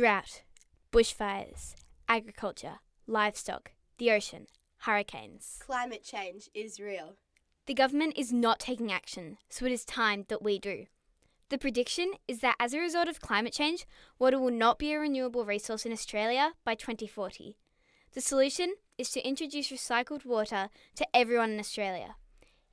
Drought, bushfires, agriculture, livestock, the ocean, hurricanes. Climate change is real. The government is not taking action, so it is time that we do. The prediction is that as a result of climate change, water will not be a renewable resource in Australia by 2040. The solution is to introduce recycled water to everyone in Australia.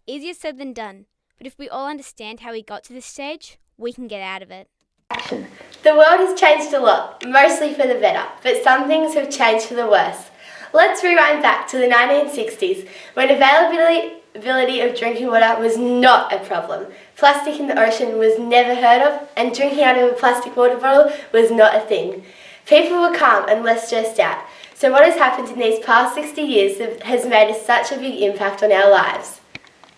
Easier said than done, but if we all understand how we got to this stage, we can get out of it. Action. The world has changed a lot, mostly for the better, but some things have changed for the worse. Let's rewind back to the 1960s, when availability of drinking water was not a problem. Plastic in the ocean was never heard of, and drinking out of a plastic water bottle was not a thing. People were calm and less stressed out. So what has happened in these past 60 years that has made such a big impact on our lives?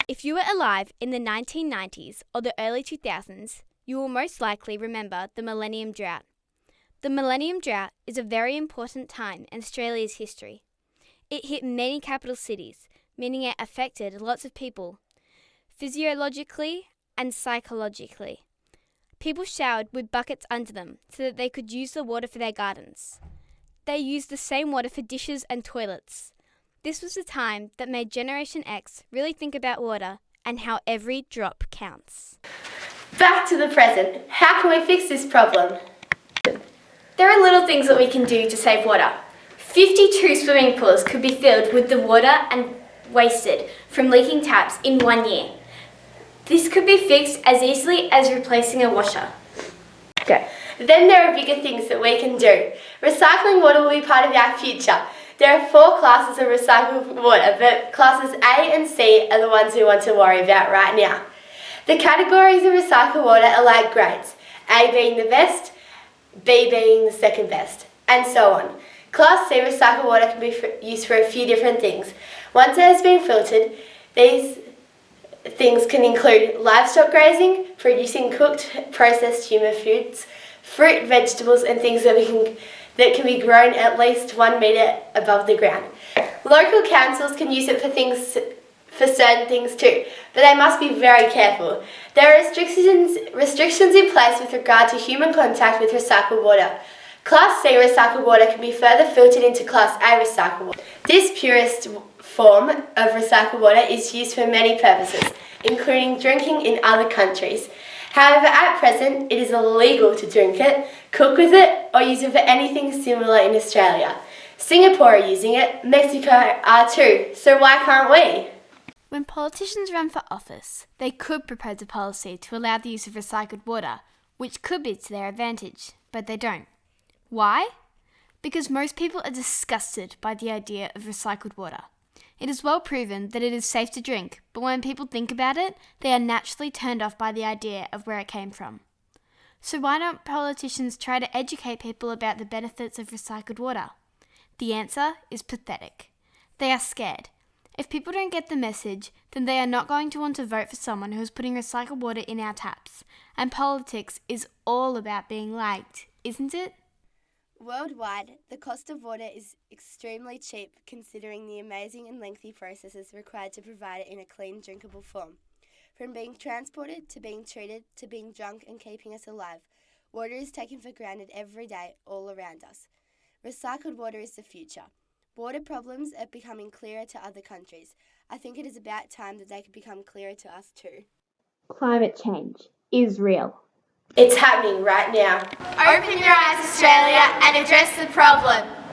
If you were alive in the 1990s or the early 2000s, you will most likely remember the Millennium Drought. The Millennium Drought is a very important time in Australia's history. It hit many capital cities, meaning it affected lots of people, physiologically and psychologically. People showered with buckets under them so that they could use the water for their gardens. They used the same water for dishes and toilets. This was the time that made Generation X really think about water and how every drop counts. Back to the present. How can we fix this problem? There are little things that we can do to save water. 52 swimming pools could be filled with the water and wasted from leaking taps in 1 year. This could be fixed as easily as replacing a washer. Okay. Then there are bigger things that we can do. Recycling water will be part of our future. There are 4 classes of recycled water, but classes A and C are the ones we want to worry about right now. The categories of recycled water are like grades, A being the best, B being the second best, and so on. Class C recycled water can be used for a few different things. Once it has been filtered, these things can include livestock grazing, producing cooked, processed human foods, fruit, vegetables, and things that can be grown at least 1 metre above the ground. Local councils can use it for certain things too, but they must be very careful. There are restrictions in place with regard to human contact with recycled water. Class C recycled water can be further filtered into Class A recycled water. This purest form of recycled water is used for many purposes, including drinking in other countries. However, at present, it is illegal to drink it, cook with it, or use it for anything similar in Australia. Singapore are using it, Mexico are too, so why can't we? When politicians run for office, they could propose a policy to allow the use of recycled water, which could be to their advantage, but they don't. Why? Because most people are disgusted by the idea of recycled water. It is well proven that it is safe to drink, but when people think about it, they are naturally turned off by the idea of where it came from. So why don't politicians try to educate people about the benefits of recycled water? The answer is pathetic. They are scared. If people don't get the message, then they are not going to want to vote for someone who is putting recycled water in our taps. And politics is all about being liked, isn't it? Worldwide, the cost of water is extremely cheap considering the amazing and lengthy processes required to provide it in a clean, drinkable form. From being transported to being treated to being drunk and keeping us alive, water is taken for granted every day all around us. Recycled water is the future. Water problems are becoming clearer to other countries. I think it is about time that they could become clearer to us too. Climate change is real. It's happening right now. Open your eyes, Australia, and address the problem.